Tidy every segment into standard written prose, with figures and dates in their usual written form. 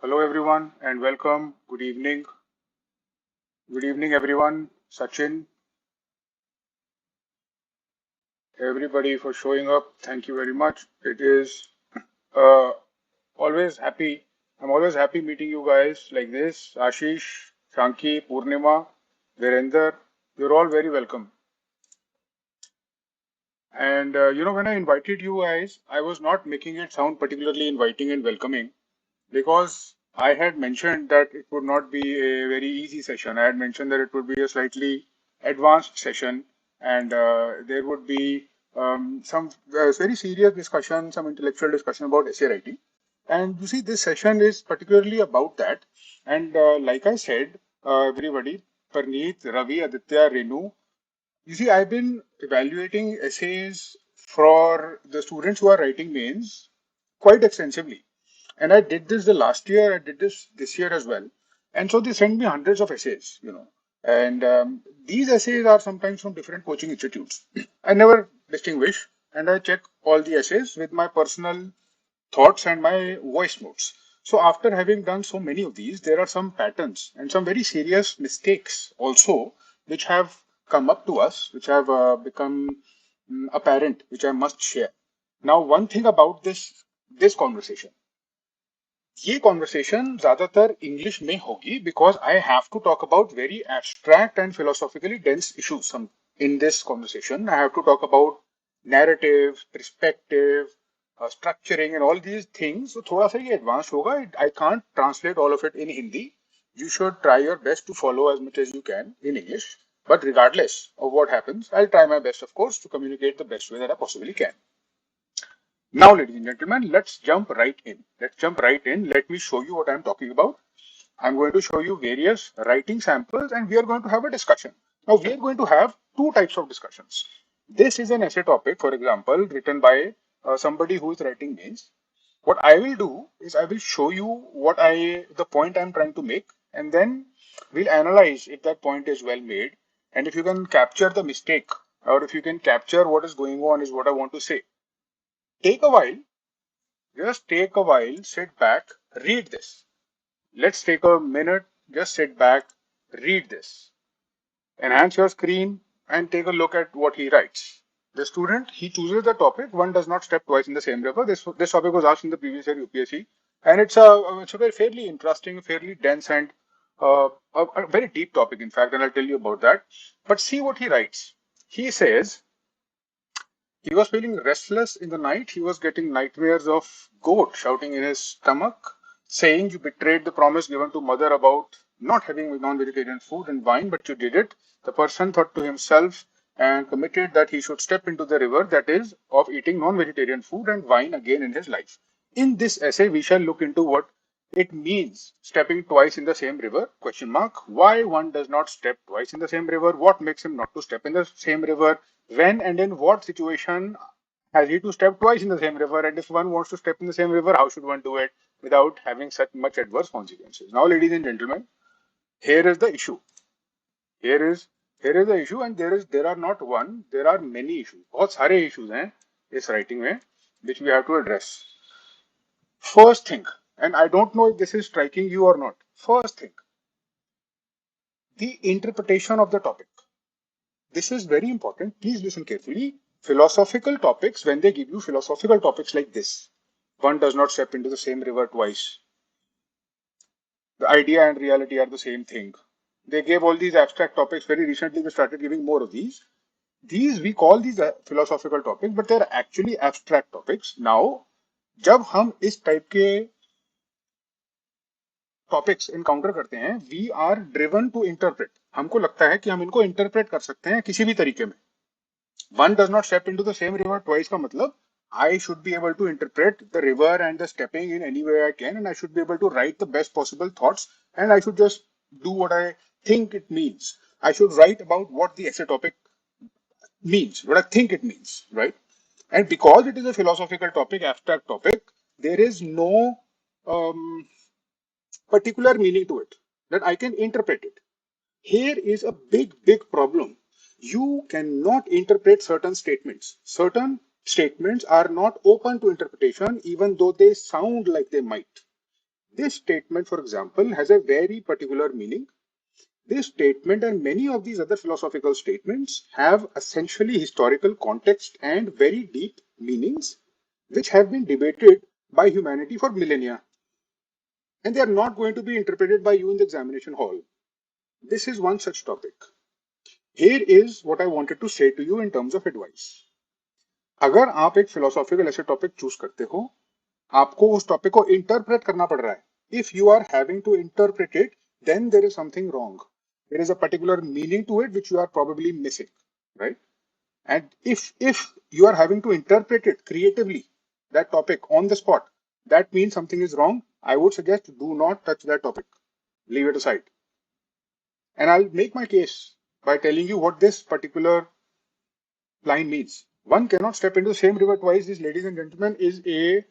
Hello everyone and welcome. Good evening. Good evening everyone. Sachin, everybody for showing up. Thank you very much. It is uh, always happy. I'm always happy meeting you guys like this. Ashish, Shanki, Purnima, Virender, you're all very welcome. And when I invited you guys, I was not making it sound particularly inviting and welcoming because I had mentioned that it would not be a very easy session. I had mentioned that it would be a slightly advanced session and there would be some very serious discussion, some intellectual discussion about essay writing. And you see, this session is particularly about that. And like I said, everybody, Parneet, Ravi, Aditya, Renu, you see, I've been evaluating essays for the students who are writing mains quite extensively. And I did this the last year, I did this year as well. And so they sent me hundreds of essays. And these essays are sometimes from different coaching institutes. I never distinguish, and I check all the essays with my personal thoughts and my voice notes. So after having done so many of these, there are some patterns and some very serious mistakes also, which have come up to us, which have become apparent, which I must share. Now, one thing about this conversation, ये conversation ज़्यादातर English में होगी because I have to talk about very abstract and philosophically dense issues. In this conversation, I have to talk about narrative, perspective, structuring, and all these things. So थोड़ा सा ये advanced होगा. I can't translate all of it in Hindi. You should try your best to follow as much as you can in English. But regardless of what happens, I'll try my best, of course, to communicate the best way that I possibly can. Now, ladies and gentlemen, let's jump right in. Let's jump right in. Let me show you what I'm talking about. I'm going to show you various writing samples and we are going to have a discussion. Now, we are going to have two types of discussions. This is an essay topic, for example, written by somebody who is writing mains. What I will do is I will show you the point I'm trying to make, and then we'll analyze if that point is well made and if you can capture the mistake or if you can capture what is going on is what I want to say. Take a while. Just take a while, sit back, read this. Let's take a minute, just sit back, read this. Enhance your screen and take a look at what he writes. The student, he chooses the topic, one does not step twice in the same river. This topic was asked in the previous year UPSC, and it's a very fairly interesting, fairly dense and a very deep topic, in fact, and I'll tell you about that. But see what he writes. He says, he was feeling restless in the night. He was getting nightmares of goat shouting in his stomach, saying you betrayed the promise given to mother about not having non-vegetarian food and wine, but you did it. The person thought to himself and committed that he should step into the river, that is, of eating non-vegetarian food and wine again in his life. In this essay, we shall look into what it means stepping twice in the same river, question mark. Why one does not step twice in the same river, what makes him not to step in the same river, when and in what situation has he to step twice in the same river, and if one wants to step in the same river, how should one do it without having such much adverse consequences? Now, ladies and gentlemen, here is the issue. Here is the issue, and there are not one, there are many issues. बहुत सारे issues हैं इस writing में which we have to address. First thing, and I don't know if this is striking you or not. First thing, the interpretation of the topic. This is very important. Please listen carefully. Philosophical topics, when they give you philosophical topics like this, one does not step into the same river twice. The idea and reality are the same thing. They gave all these abstract topics. Very recently, we started giving more of these. We call these philosophical topics, but they're actually abstract topics. Now, जब हम इस type के topics encounter करते हैं, we are driven to interpret. हमको लगता है कि हम इनको इंटरप्रेट कर सकते हैं किसी भी तरीके में. One does not step into the same river twice का मतलब I should be able to interpret the river and the stepping in any way I can, and I should be able to write the best possible thoughts, and I should just do what I think it means. I should write about what the essay topic means, what I think it means, right? And because it is a philosophical topic, abstract topic, there is no particular meaning to it that I can interpret it. Here is a big problem. You cannot interpret certain statements. Certain statements are not open to interpretation, even though they sound like they might. This statement, for example, has a very particular meaning. This statement and many of these other philosophical statements have essentially historical context and very deep meanings, which have been debated by humanity for millennia. And they are not going to be interpreted by you in the examination hall. This is one such topic. Here is what I wanted to say to you in terms of advice. अगर आप एक philosophical ऐसे topic choose करते हो, आपको उस topic को interpret करना पड़ रहा है. If you are having to interpret it, then there is something wrong. There is a particular meaning to it which you are probably missing, right? And if you are having to interpret it creatively, that topic on the spot, that means something is wrong. I would suggest do not touch that topic. Leave it aside. And I'll make my case by telling you what this particular line means. One cannot step into the same river twice. This, ladies and gentlemen, is a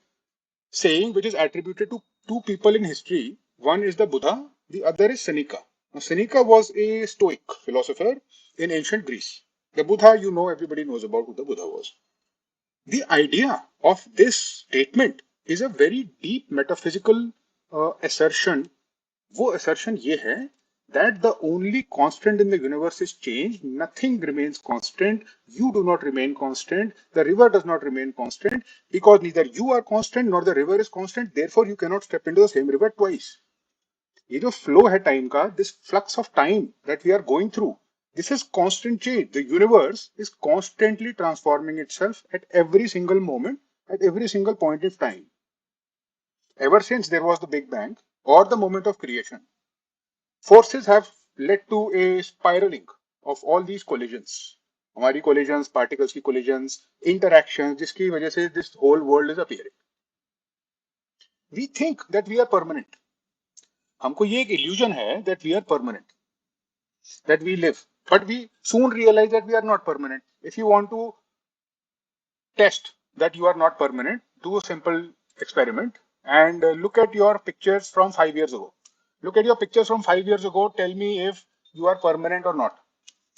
saying which is attributed to two people in history. One is the Buddha, the other is Seneca. Now, Seneca was a Stoic philosopher in ancient Greece. The Buddha, you know, everybody knows about who the Buddha was. The idea of this statement is a very deep metaphysical assertion. वो assertion ये है that the only constant in the universe is change. Nothing remains constant. You do not remain constant. The river does not remain constant because neither you are constant nor the river is constant. Therefore, you cannot step into the same river twice. ये जो flow है time का, this flux of time that we are going through, this is constant change. The universe is constantly transforming itself at every single moment, at every single point of time. Ever since there was the Big Bang or the moment of creation, forces have led to a spiraling of all these collisions. हमारी collisions, particles की collisions, interactions, जिसकी वजह से this whole world is appearing. We think that we are permanent. हमको ये एक illusion है that we are permanent, that we live. But we soon realize that we are not permanent. If you want to test that you are not permanent, do a simple experiment and look at your pictures from 5 years ago. Look at your pictures from 5 years ago. Tell me if you are permanent or not.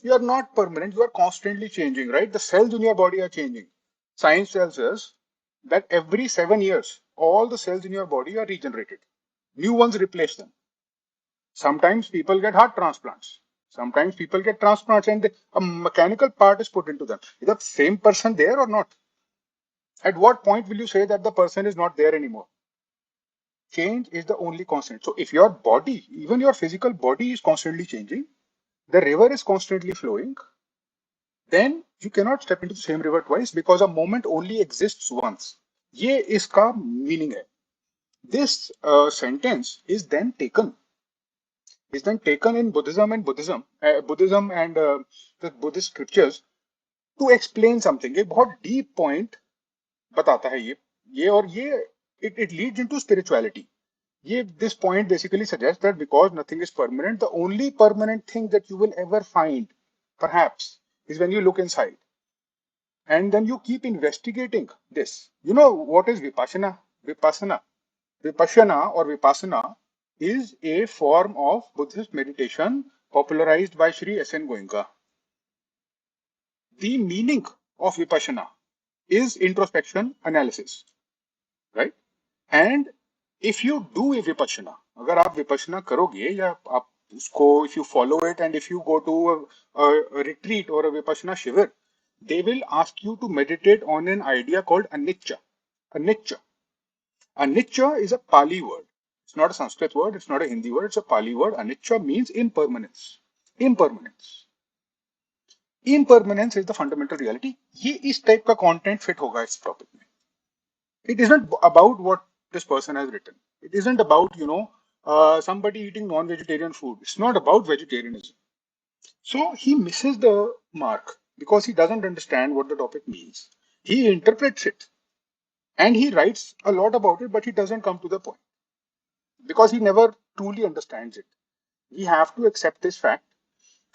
You are not permanent. You are constantly changing, right? The cells in your body are changing. Science tells us that every 7 years, all the cells in your body are regenerated. New ones replace them. Sometimes people get heart transplants. Sometimes people get transplants and a mechanical part is put into them. Is the same person there or not? At what point will you say that the person is not there anymore? Change is the only constant. So if your body, even your physical body is constantly changing, the river is constantly flowing, then you cannot step into the same river twice because a moment only exists once. ये इसका meaning है. This sentence is then taken in Buddhism and the Buddhist scriptures to explain something. एक बहुत deep point बताता है ये और ये it leads into spirituality. This point basically suggests that because nothing is permanent, the only permanent thing that you will ever find, perhaps, is when you look inside. And then you keep investigating this. You know what is Vipassana? Vipassana or Vipassana is a form of Buddhist meditation popularized by Sri S.N. Goenka. The meaning of Vipassana is introspection analysis, right? And if you do a Vipassana, अगर आप Vipassana करोगे या आप उसको, if you follow it and if you go to a retreat or a Vipassana shiver, they will ask you to meditate on an idea called anicca. Anicca. Anicca is a Pali word. It's not a Sanskrit word. It's not a Hindi word. It's a Pali word. Anicca means impermanence. Impermanence. Impermanence is the fundamental reality. ये इस type का content fit होगा इस topic में. It isn't about what this person has written. It isn't about, somebody eating non-vegetarian food. It's not about vegetarianism. So he misses the mark because he doesn't understand what the topic means. He interprets it and he writes a lot about it, but he doesn't come to the point because he never truly understands it. We have to accept this fact.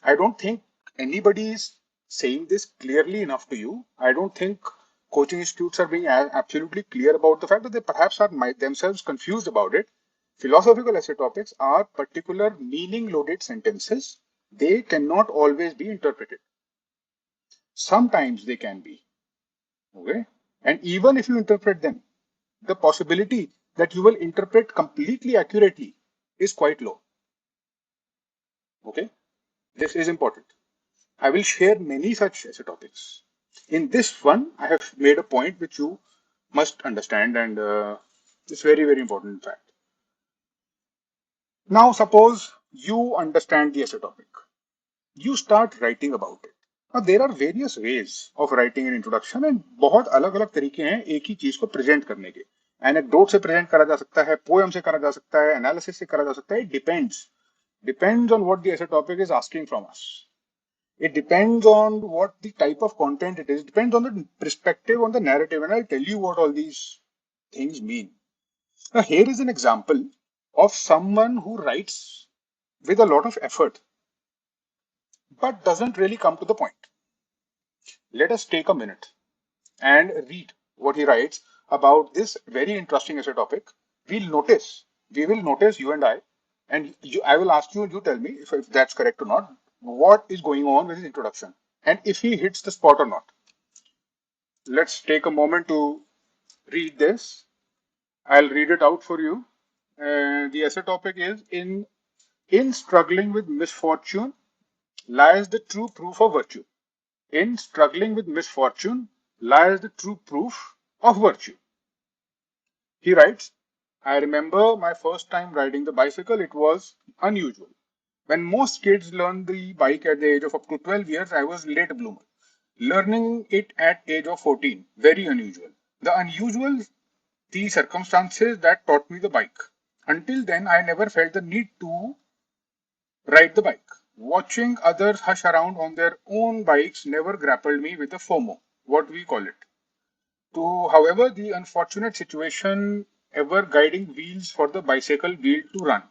I don't think anybody is saying this clearly enough to you. I don't think coaching institutes are being absolutely clear about the fact that they perhaps are themselves confused about it. Philosophical essay topics are particular meaning-loaded sentences. They cannot always be interpreted. Sometimes they can be, okay? And even if you interpret them, the possibility that you will interpret completely accurately is quite low. Okay, this is important. I will share many such essay topics. In this one, I have made a point which you must understand, and it's very, very important, in fact. Now, suppose you understand the essay topic. You start writing about it. Now, there are various ways of writing an introduction, and बहुत अलग-अलग तरीके हैं एक ही चीज को present करने के. Anecdote से प्रेजेंट करा जा सकता है, poem से करा जा सकता है, analysis से करा जा सकता है. It depends on what the essay topic is asking from us. It depends on what the type of content it is. It depends on the perspective, on the narrative, and I'll tell you what all these things mean. Now, here is an example of someone who writes with a lot of effort, but doesn't really come to the point. Let us take a minute and read what he writes about this very interesting essay topic. We will notice, you and I, and I will ask you, you tell me if that's correct or not, what is going on with his introduction and if he hits the spot or not. Let's take a moment to read this. I'll read it out for you. The essay topic is in struggling with misfortune lies the true proof of virtue. In struggling with misfortune lies the true proof of virtue. He writes, I remember my first time riding the bicycle. It was unusual. When most kids learn the bike at the age of up to 12 years, I was late bloomer. Learning it at age of 14, very unusual. The unusual, the circumstances that taught me the bike. Until then, I never felt the need to ride the bike. Watching others hush around on their own bikes never grappled me with the FOMO, what we call it. However, the unfortunate situation ever guiding wheels for the bicycle wheel to run.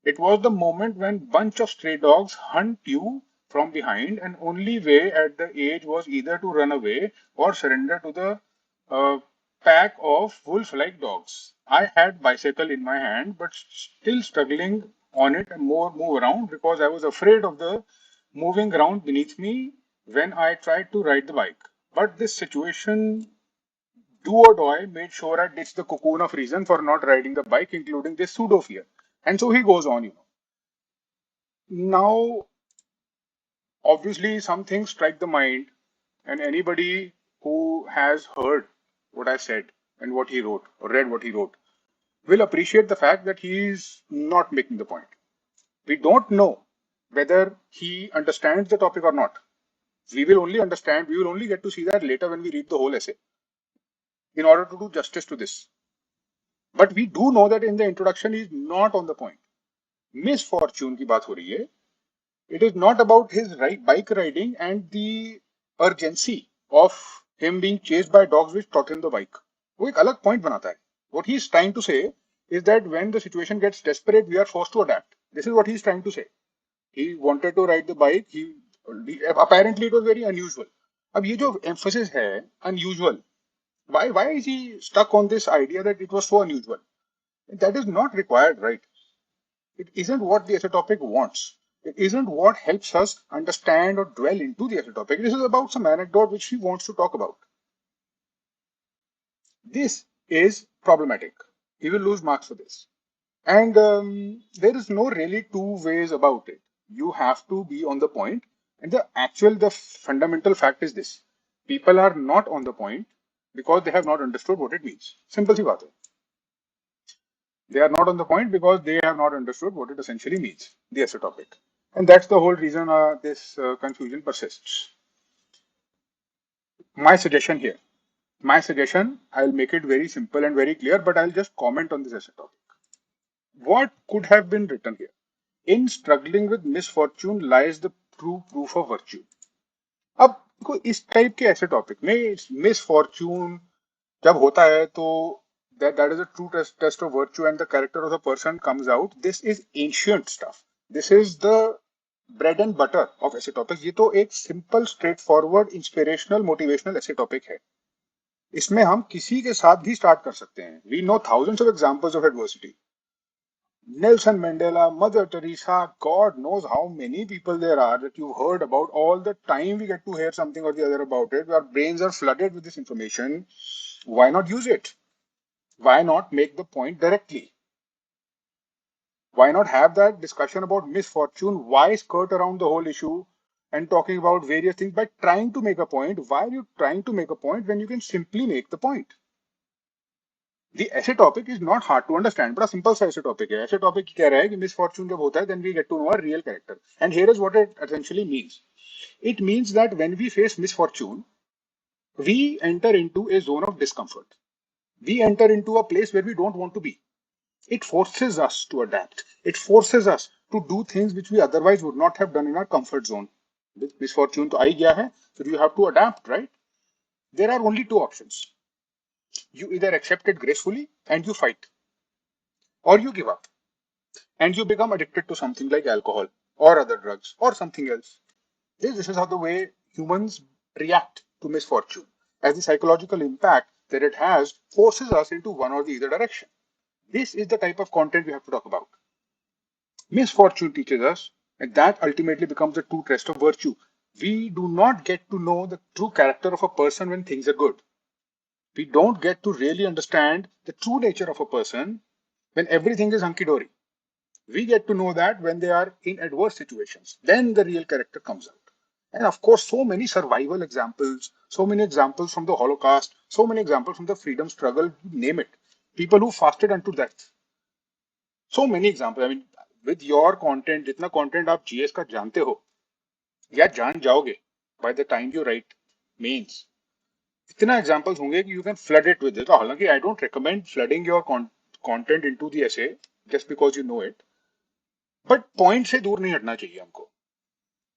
It was the moment when bunch of stray dogs hunt you from behind, and only way at the age was either to run away or surrender to the pack of wolf-like dogs. I had bicycle in my hand, but still struggling on it and move around because I was afraid of the moving ground beneath me when I tried to ride the bike. But this situation do or die made sure I ditched the cocoon of reason for not riding the bike, including this pseudo fear. And so he goes on, Now, obviously, some things strike the mind, and anybody who has heard what I said and what he wrote, or read what he wrote, will appreciate the fact that he is not making the point. We don't know whether he understands the topic or not. We will only get to see that later when we read the whole essay in order to do justice to this. But we do know that in the introduction, he is not on the point. Misfortune की बात हो रही है. It is not about his bike riding and the urgency of him being chased by dogs which taught him the bike. वो एक अलग point बनाता है. What he is trying to say is that when the situation gets desperate, we are forced to adapt. This is what he is trying to say. He wanted to ride the bike. Apparently it was very unusual. अब ये जो emphasis है unusual. Why is he stuck on this idea that it was so unusual? That is not required, right? It isn't what the essay topic wants. It isn't what helps us understand or dwell into the essay topic. This is about some anecdote which he wants to talk about. This is problematic. He will lose marks for this. And there is no really two ways about it. You have to be on the point. And the fundamental fact is this. People are not on the point because they have not understood what it means. Simple सी बात है. They are not on the point because they have not understood what it essentially means, the essay topic. And that's the whole reason this confusion persists. My suggestion, I'll make it very simple and very clear, but I'll just comment on this essay topic. What could have been written here? In struggling with misfortune lies the true proof of virtue. अब इस type के ऐसे topic में misfortune जब होता है तो that is a true test of virtue and the character of the person comes out. This is ancient stuff. This is the bread and butter of essay topics. ये तो एक simple, straightforward, inspirational, motivational essay topic है. इसमें हम किसी के साथ भी start कर सकते हैं. We know thousands of examples of adversity. Nelson Mandela, Mother Teresa, God knows how many people there are that you've heard about. All the time we get to hear something or the other about it. Our brains are flooded with this information. Why not use it? Why not make the point directly? Why not have that discussion about misfortune? Why skirt around the whole issue and talking about various things by trying to make a point? Why are you trying to make a point when you can simply make the point? The ऐसे topic is not hard to understand, बड़ा simple सा ऐसे topic है. ऐसे topic कह रहा है कि misfortune जब होता है, then we get to know our real character. And here is what it essentially means. It means that when we face misfortune, we enter into a zone of discomfort. We enter into a place where we don't want to be. It forces us to adapt. It forces us to do things which we otherwise would not have done in our comfort zone. Misfortune to आई गया है, so you have to adapt, right? There are only two options. You either accept it gracefully and you fight, or you give up and you become addicted to something like alcohol or other drugs or something else. This is how the way humans react to misfortune, as the psychological impact that it has forces us into one or the other direction. This is the type of content we have to talk about. Misfortune teaches us, and that ultimately becomes the true test of virtue. We do not get to know the true character of a person when things are good. We don't get to really understand the true nature of a person when everything is hunky-dory. We get to know that when they are in adverse situations. Then the real character comes out. And of course, so many survival examples, so many examples from the Holocaust, so many examples from the freedom struggle, you name it. People who fasted unto death. So many examples. I mean, with your content, जितना content आप GS का जानते हो या जान जाओगे by the time you write mains, इतना examples होंगे कि you can flood it with it. हालांकि I don't recommend flooding your content into the essay just because you know it. But point से दूर नहीं हटना चाहिए हमको.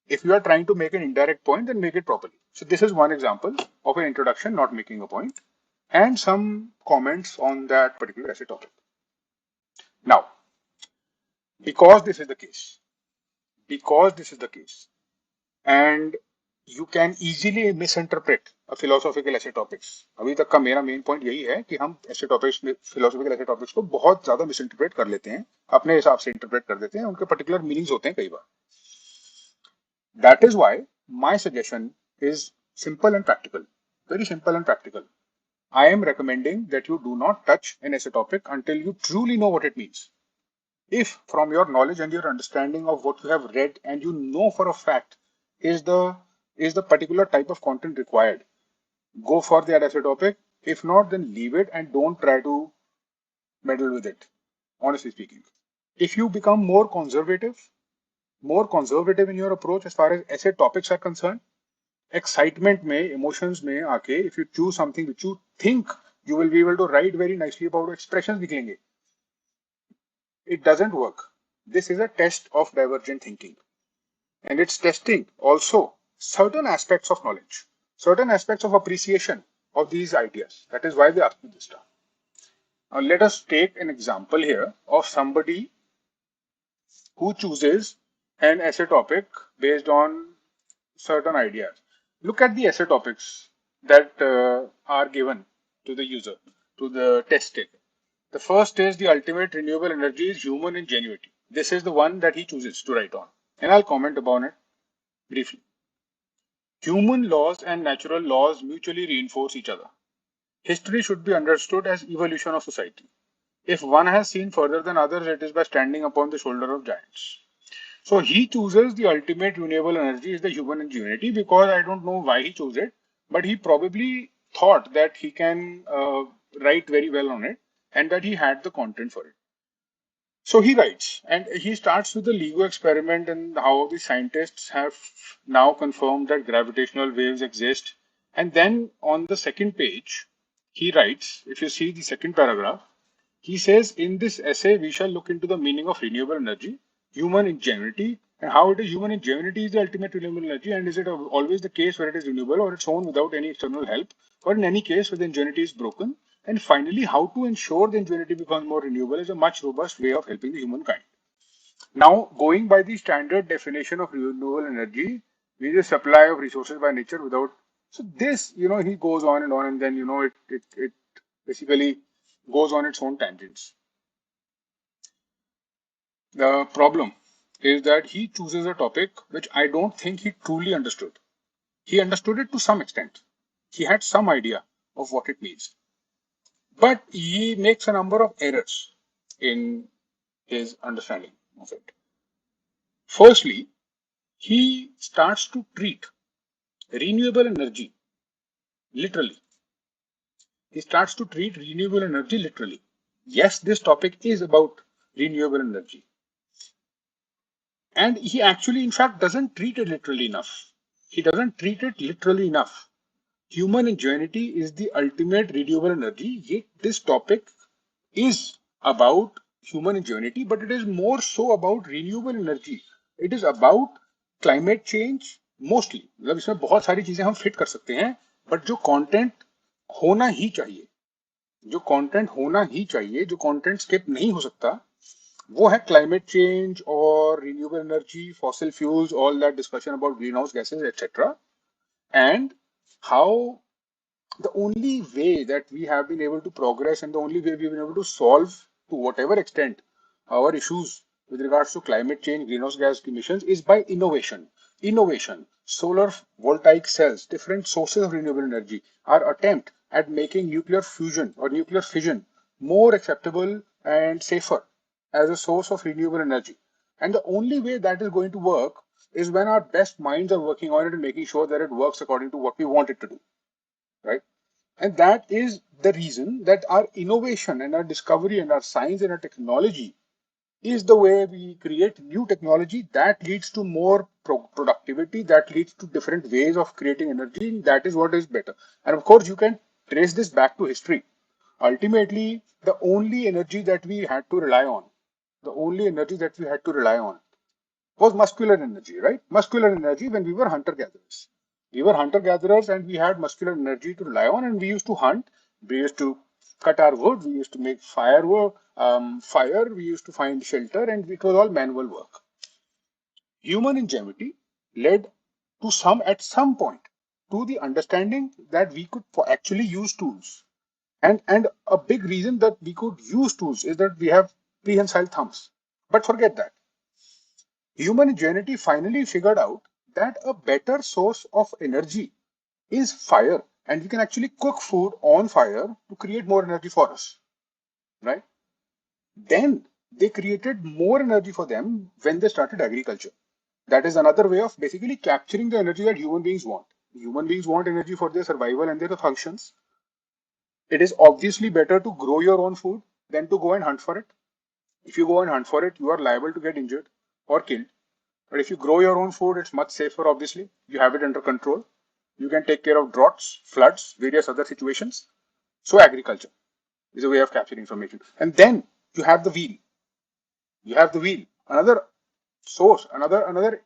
If you are trying to make an indirect point, then make it properly. So this is one example of an introduction, not making a point, and some comments on that particular essay topic. Now, because this is the case, and you can easily misinterpret a philosophical essay topics. अभी तक का मेरा main point यही है कि हम essay topics, philosophical essay topics को बहुत ज़्यादा misinterpret कर लेते हैं, अपने हिसाब से interpret कर देते हैं, उनके particular meanings होते हैं कई बार. That is why my suggestion is simple and practical, very simple and practical. I am recommending that you do not touch an essay topic until you truly know what it means. If from your knowledge and your understanding of what you have read and you know for a fact is the particular type of content required, go for that essay topic. If not, then leave it and don't try to meddle with it, honestly speaking. If you become more conservative in your approach as far as essay topics are concerned, excitement में, emotions में आके, if you choose something which you think you will be able to write very nicely about, expressions निकलेंगे. It doesn't work. This is a test of divergent thinking. And it's testing also certain aspects of knowledge, certain aspects of appreciation of these ideas. That is why they ask me this stuff. Now let us take an example here of somebody who chooses an essay topic based on certain ideas. Look at the essay topics that are given to the user, to the test taker. The first is the ultimate renewable energy is human ingenuity. This is the one that he chooses to write on. And I'll comment upon it briefly. Human laws and natural laws mutually reinforce each other. History should be understood as evolution of society. If one has seen further than others, it is by standing upon the shoulder of giants. So he chooses the ultimate renewable energy is the human ingenuity because I don't know why he chose it, but he probably thought that he can write very well on it and that he had the content for it. So he writes and he starts with the LEGO experiment and how the scientists have now confirmed that gravitational waves exist. And then on the second page, he writes, if you see the second paragraph, he says, in this essay, we shall look into the meaning of renewable energy, human ingenuity, and how it is human ingenuity is the ultimate renewable energy, and is it always the case where it is renewable or its own without any external help, or in any case where the ingenuity is broken, and finally, how to ensure the ingenuity becomes more renewable is a much robust way of helping the humankind. Now, going by the standard definition of renewable energy, we the supply of resources by nature without. So this, he goes on, and then it basically goes on its own tangents. The problem is that he chooses a topic which I don't think he truly understood. He understood it to some extent. He had some idea of what it means. But he makes a number of errors in his understanding of it. Firstly, he starts to treat renewable energy literally. He starts to treat renewable energy literally. Yes, this topic is about renewable energy. And he actually, in fact, doesn't treat it literally enough. He doesn't treat it literally enough. Human ingenuity is the ultimate renewable energy, yet this topic is about human ingenuity, but it is more so about renewable energy. It is about climate change mostly. मतलब इसमें बहुत सारी चीजें हम fit कर सकते हैं, but जो कंटेंट होना ही चाहिए, जो कंटेंट होना ही चाहिए, जो कंटेंट स्किप नहीं हो सकता, वो है क्लाइमेट चेंज और renewable energy, fossil fuels, all that discussion about green house gases etcetera, and how the only way that we have been able to progress and the only way we've been able to solve to whatever extent our issues with regards to climate change, greenhouse gas emissions is by innovation. Innovation, solar voltaic cells, different sources of renewable energy, our attempt at making nuclear fusion or nuclear fission more acceptable and safer as a source of renewable energy. And the only way that is going to work is when our best minds are working on it and making sure that it works according to what we want it to do, right? And that is the reason that our innovation and our discovery and our science and our technology is the way we create new technology that leads to more productivity, that leads to different ways of creating energy. That is what is better. And of course, you can trace this back to history. Ultimately, the only energy that we had to rely on, the only energy that we had to rely on was muscular energy, right? Muscular energy when we were hunter gatherers. We were hunter gatherers and we had muscular energy to rely on, and we used to hunt. We used to cut our wood. We used to make fire. We used to find shelter, and it was all manual work. Human ingenuity led to at some point to the understanding that we could actually use tools. And a big reason that we could use tools is that we have prehensile thumbs. But forget that. Human ingenuity finally figured out that a better source of energy is fire, and we can actually cook food on fire to create more energy for us, right? Then they created more energy for them when they started agriculture. That is another way of basically capturing the energy that human beings want. Human beings want energy for their survival and their functions. It is obviously better to grow your own food than to go and hunt for it. If you go and hunt for it, you are liable to get injured or killed. But if you grow your own food, it's much safer, obviously. You have it under control. You can take care of droughts, floods, various other situations. So agriculture is a way of capturing information. And then you have the wheel. You have the wheel. Another source, another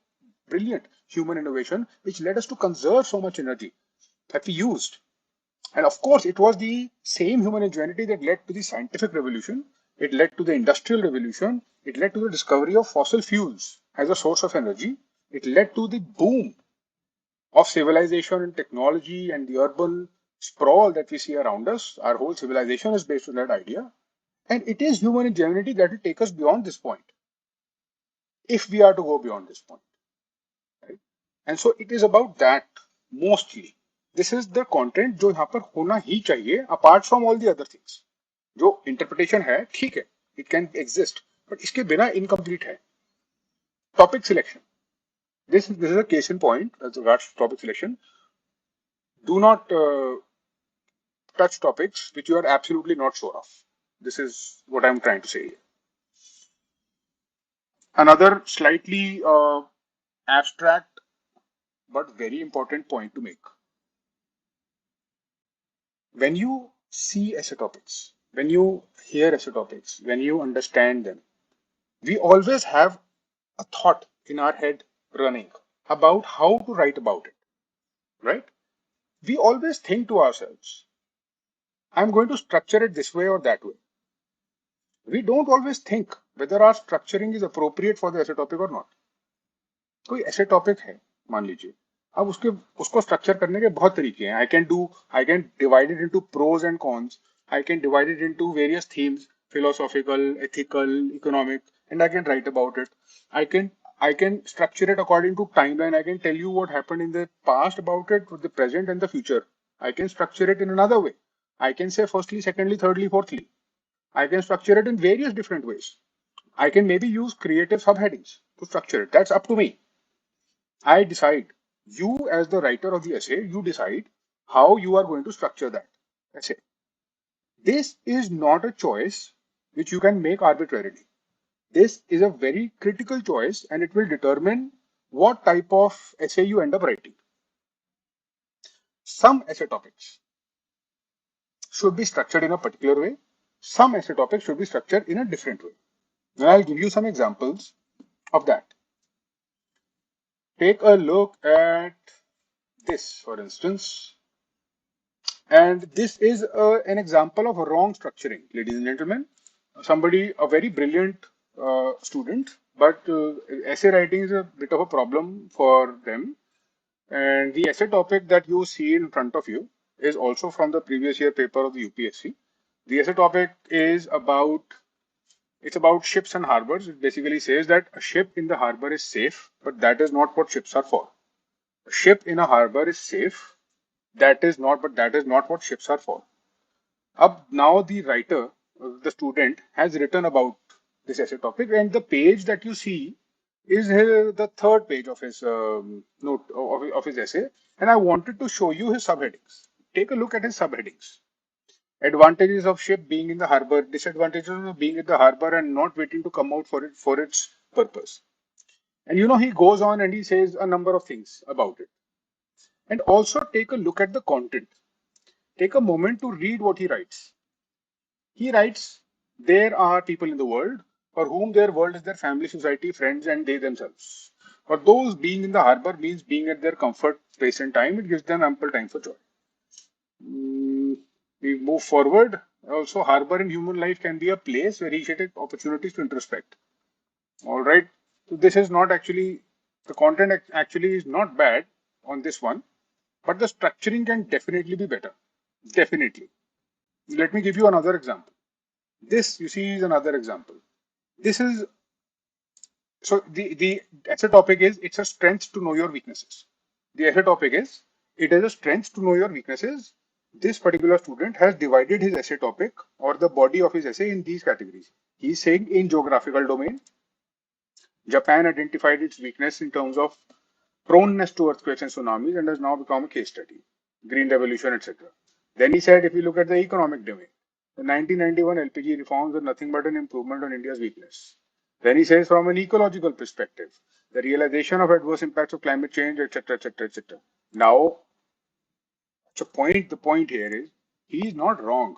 brilliant human innovation, which led us to conserve so much energy that we used. And of course, it was the same human ingenuity that led to the scientific revolution. It led to the industrial revolution. It led to the discovery of fossil fuels as a source of energy. It led to the boom of civilization and technology and the urban sprawl that we see around us. Our whole civilization is based on that idea. And it is human ingenuity that will take us beyond this point, if we are to go beyond this point. Right? And so it is about that mostly. This is the content जो यहाँ पर होना ही चाहिए, apart from all the other things. जो interpretation है, ठीक है, it can exist, but इसके बिना incomplete है. Topic selection. This is a case in point as regards to topic selection. Do not touch topics which you are absolutely not sure of. This is what I'm trying to say. Another slightly abstract but very important point to make. When you see essay topics, when you hear essay topics, when you understand them, we always have a thought in our head running about how to write about it, right? We always think to ourselves, I'm going to structure it this way or that way. We don't always think whether our structuring is appropriate for the essay topic or not. कोई ऐसे topic है, मान लीजिए, अब उसको structure करने के बहुत तरीके हैं. I can divide it into pros and cons. I can divide it into various themes, philosophical, ethical, economic, and I can write about it. I can structure it according to timeline. I can tell you what happened in the past about it, with the present and the future. I can structure it in another way. I can say firstly, secondly, thirdly, fourthly. I can structure it in various different ways. I can maybe use creative subheadings to structure it. That's up to me. I decide. You, as the writer of the essay, you decide how you are going to structure that essay. This is not a choice which you can make arbitrarily. This is a very critical choice and it will determine what type of essay you end up writing. Some essay topics should be structured in a particular way. Some essay topics should be structured in a different way. And I'll give you some examples of that. Take a look at this, for instance. And this is an example of wrong structuring, ladies and gentlemen. Somebody, a very brilliant student, but essay writing is a bit of a problem for them. And the essay topic that you see in front of you is also from the previous year paper of the UPSC. The essay topic is about, it's about ships and harbors. It basically says that a ship in the harbor is safe, but that is not what ships are for. A ship in a harbor is safe. But that is not what ships are for. Up now, the writer, the student, has written about this essay topic, and the page that you see is the third page of his note of his essay. And I wanted to show you his subheadings. Take a look at his subheadings. Advantages of ship being in the harbor, disadvantages of being in the harbor and not waiting to come out for its purpose. And he goes on and he says a number of things about it. And also take a look at the content. Take a moment to read what he writes. He writes, there are people in the world for whom their world is their family, society, friends, and they themselves. For those, being in the harbor means being at their comfort, space, and time. It gives them ample time for joy. We move forward. Also, harbor in human life can be a place where he should take opportunities to introspect. All right. So this is not actually, the content actually is not bad on this one, but the structuring can definitely be better. Definitely. Let me give you another example. This, you see, is another example. This is, so the essay topic is, it's a strength to know your weaknesses. The essay topic is, it is a strength to know your weaknesses. This particular student has divided his essay topic or the body of his essay in these categories. He's saying in geographical domain, Japan identified its weakness in terms of proneness to earthquakes and tsunamis and has now become a case study. Green Revolution, etc. Then he said, if you look at the economic domain, the 1991 LPG reforms were nothing but an improvement on India's weakness. Then he says, from an ecological perspective, the realization of adverse impacts of climate change, etc., etc., etc. Now, the point here is, he is not wrong.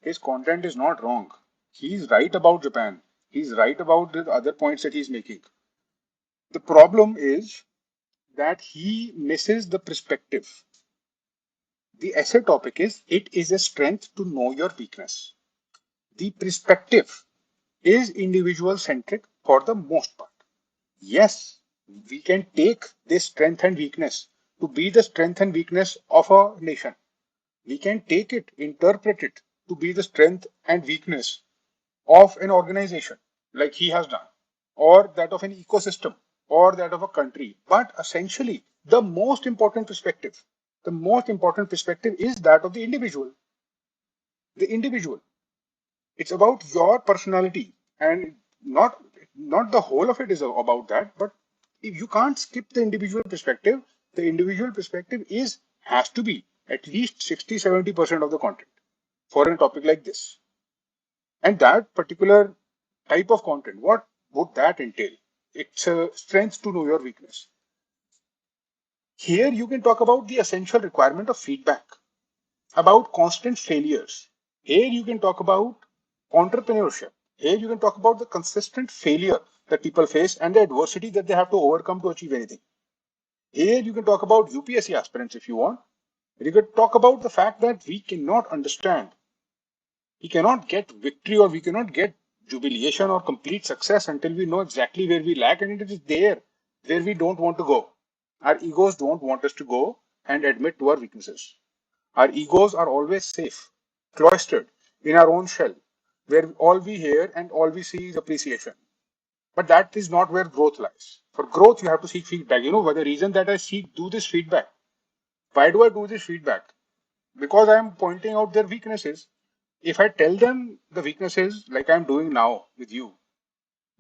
His content is not wrong. He's right about Japan. He's right about the other points that he's making. The problem is that he misses the perspective. The essay topic is, it is a strength to know your weakness. The perspective is individual centric for the most part. Yes, we can take this strength and weakness to be the strength and weakness of a nation. We can take it, interpret it to be the strength and weakness of an organization like he has done, or that of an ecosystem, or that of a country. But essentially, the most important perspective is that of the individual. The individual. It's about your personality, and not the whole of it is about that. But if you can't skip the individual perspective, the individual perspective has to be at least 60-70% of the content for a topic like this. And that particular type of content, what would that entail? It's a strength to know your weakness. Here you can talk about the essential requirement of feedback, about constant failures. Here you can talk about entrepreneurship. Here you can talk about the consistent failure that people face and the adversity that they have to overcome to achieve anything. Here you can talk about UPSC aspirants if you want. You can talk about the fact that we cannot understand, we cannot get victory or we cannot get jubilation or complete success until we know exactly where we lack, and it is there where we don't want to go. Our egos don't want us to go and admit to our weaknesses. Our egos are always safe, cloistered in our own shell, where all we hear and all we see is appreciation. But that is not where growth lies. For growth, you have to seek feedback. The reason that I do this feedback. Why do I do this feedback? because I'm pointing out their weaknesses. If I tell them the weaknesses like I'm doing now with you,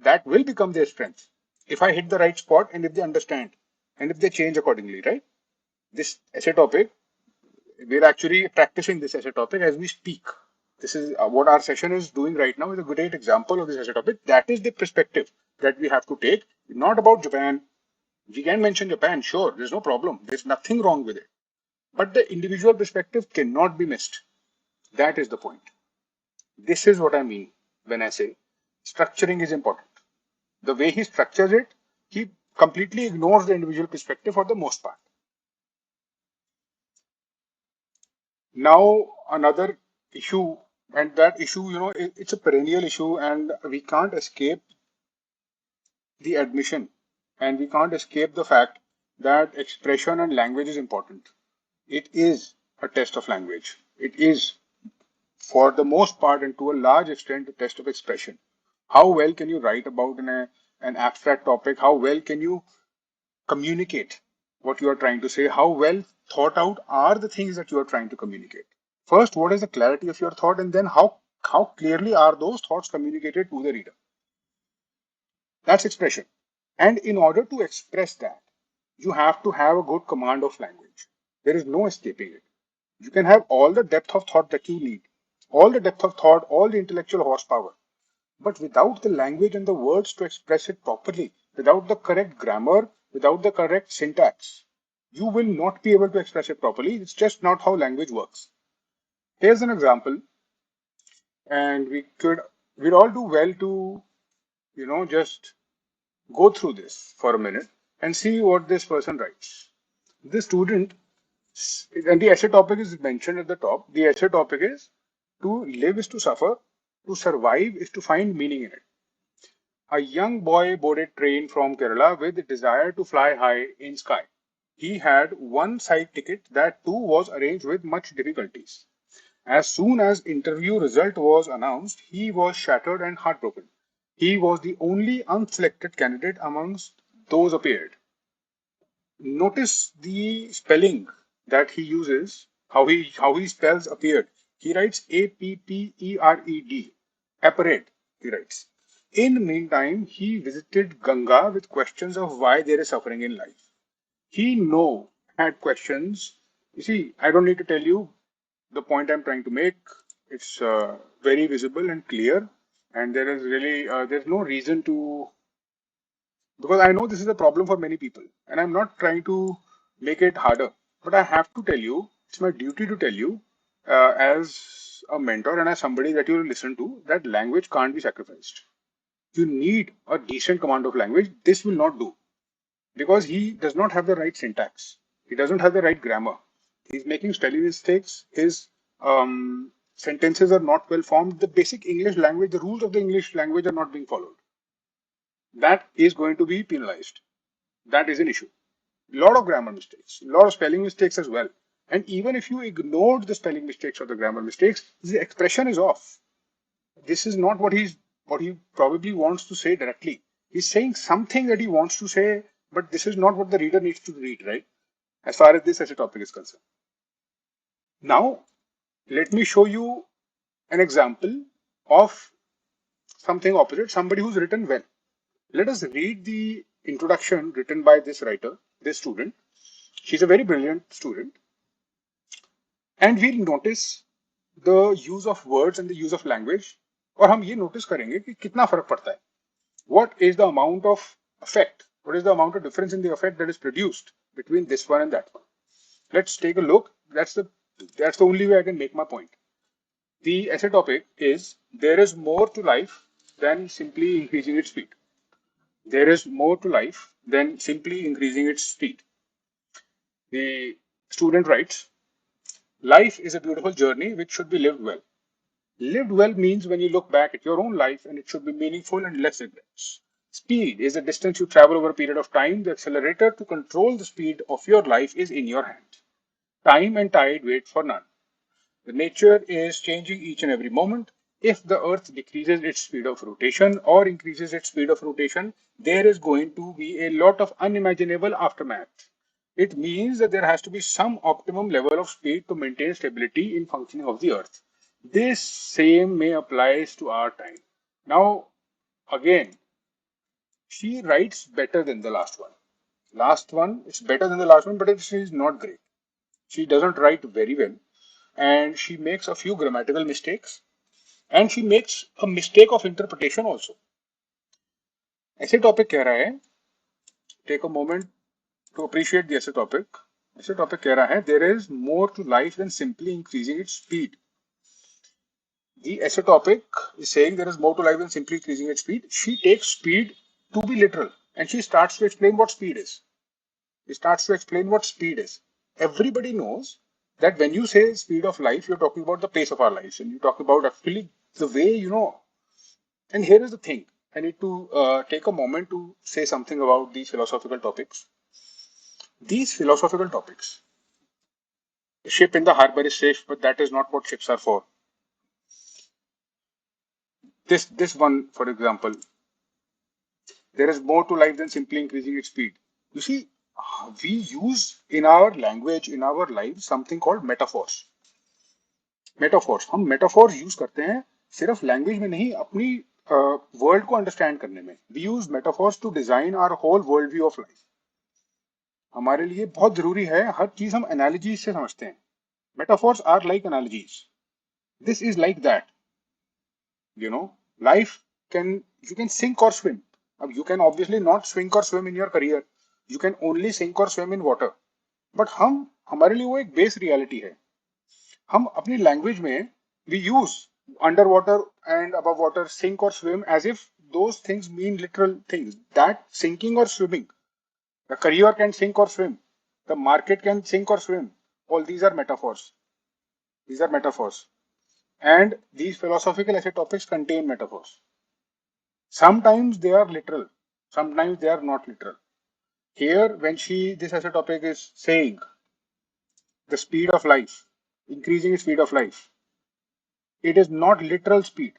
that will become their strength. If I hit the right spot and if they understand and if they change accordingly, right? This essay topic, we're actually practicing this essay topic as we speak. This is what our session is doing right now is a great example of this essay topic. That is the perspective that we have to take. Not about Japan. We can mention Japan, sure, there's no problem. There's nothing wrong with it. But the individual perspective cannot be missed. That is the point. This is what I mean when I say structuring is important. The way he structures it, he completely ignores the individual perspective for the most part. Now, another issue, and that issue, it's a perennial issue, and we can't escape the admission, and we can't escape the fact that expression and language is important. It is a test of language. It is, for the most part and to a large extent, a test of expression. How well can you write about an abstract topic? How well can you communicate what you are trying to say? How well thought out are the things that you are trying to communicate? First, what is the clarity of your thought, and then how clearly are those thoughts communicated to the reader? That's expression. And in order to express that, you have to have a good command of language. There is no escaping it. You can have all the depth of thought that you need, all the depth of thought, all the intellectual horsepower. But without the language and the words to express it properly, without the correct grammar, without the correct syntax, you will not be able to express it properly. It's just not how language works. Here's an example, and we'd all do well to, just go through this for a minute and see what this person writes. This student, and the essay topic is mentioned at the top. The essay topic is to live is to suffer, to survive is to find meaning in it. A young boy boarded train from Kerala with the desire to fly high in sky. He had one side ticket that too was arranged with much difficulties. As soon as interview result was announced, he was shattered and heartbroken. He was the only unselected candidate amongst those appeared. Notice the spelling that he uses, how he spells appeared. He writes Appered, appared, he writes. In the meantime, he visited Ganga with questions of why there is suffering in life. He had questions. You see, I don't need to tell you the point I'm trying to make. It's very visible and clear, and there is really there's no reason to, because I know this is a problem for many people, and I'm not trying to make it harder. But I have to tell you, it's my duty to tell you, as a mentor and as somebody that you listen to, that language can't be sacrificed. You need a decent command of language. This will not do because he does not have the right syntax. He doesn't have the right grammar. He's making spelling mistakes. His sentences are not well formed. The basic English language, the rules of the English language are not being followed. That is going to be penalized. That is an issue. A lot of grammar mistakes, a lot of spelling mistakes as well. And even if you ignored the spelling mistakes or the grammar mistakes, the expression is off. This is not what he probably wants to say directly. He's saying something that he wants to say, but this is not what the reader needs to read, right? As far as this as a topic is concerned. Now, let me show you an example of something opposite, somebody who's written well. Let us read the introduction written by this writer, this student. She's a very brilliant student. And we'll notice the use of words and the use of language. और हम ये notice करेंगे कि कितना फर्क पड़ता है. What is the amount of effect? What is the amount of difference in the effect that is produced between this one and that one? Let's take a look. That's the only way I can make my point. The essay topic is there is more to life than simply increasing its speed. There is more to life than simply increasing its speed. The student writes, life is a beautiful journey which should be lived well. Lived well means when you look back at your own life and it should be meaningful and less regrets. Speed is the distance you travel over a period of time. The accelerator to control the speed of your life is in your hand. Time and tide wait for none. The nature is changing each and every moment. If the earth decreases its speed of rotation or increases its speed of rotation, there is going to be a lot of unimaginable aftermath. It means that there has to be some optimum level of speed to maintain stability in functioning of the earth. This same may applies to our time. Now, again, she writes better than the last one. Last one is better than the last one, but it is not great. She doesn't write very well, and she makes a few grammatical mistakes, and she makes a mistake of interpretation also. ऐसे topic कह रहा है, take a moment to appreciate the essay topic. ऐसे topic कह रहा है, there is more to life than simply increasing its speed. The essay topic is saying there is more to life than simply increasing its speed. She takes speed to be literal, and she starts to explain what speed is. She starts to explain what speed is. Everybody knows that when you say speed of life, you're talking about the pace of our lives, and you talk about actually the way, And here is the thing. I need to take a moment to say something about these philosophical topics. These philosophical topics. The ship in the harbor is safe, but that is not what ships are for. This one, for example, there is more to life than simply increasing its speed. You see, we use in our language, in our lives, something called metaphors. Metaphors. हम metaphors use करते हैं सिर्फ language में नहीं, अपनी world को understand करने में. We use metaphors to design our whole world view of life. हमारे लिए बहुत जरूरी है, हर चीज हम analogies से समझते हैं. Metaphors are like analogies. This is like that. Life you can sink or swim. You can obviously not sink or swim in your career. You can only sink or swim in water. But हमारे लिए वो एक base reality है. हम अपनी language में we use underwater and above water, sink or swim, as if those things mean literal things. That sinking or swimming, the career can sink or swim, the market can sink or swim. All these are metaphors. These are metaphors. And these philosophical essay topics contain metaphors. Sometimes they are literal, sometimes they are not literal. Here, when this essay topic is saying the speed of life, increasing the speed of life, it is not literal speed.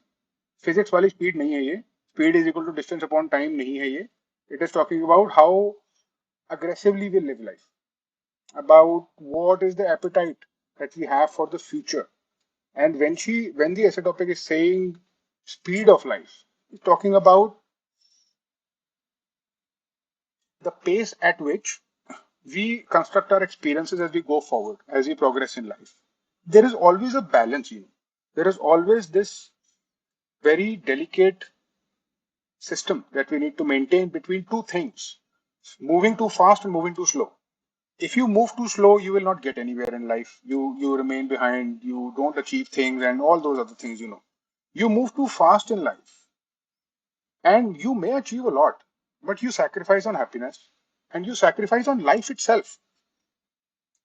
Physics वाली speed नहीं है ये. Speed is equal to distance upon time नहीं है ये. It is talking about how aggressively we live life, about what is the appetite that we have for the future. And when the essay topic is saying speed of life, it's talking about the pace at which we construct our experiences as we go forward, as we progress in life. There is always a balance, There is always this very delicate system that we need to maintain between two things, moving too fast and moving too slow. If you move too slow, you will not get anywhere in life. You remain behind, you don't achieve things and all those other things, You move too fast in life and you may achieve a lot, but you sacrifice on happiness and you sacrifice on life itself.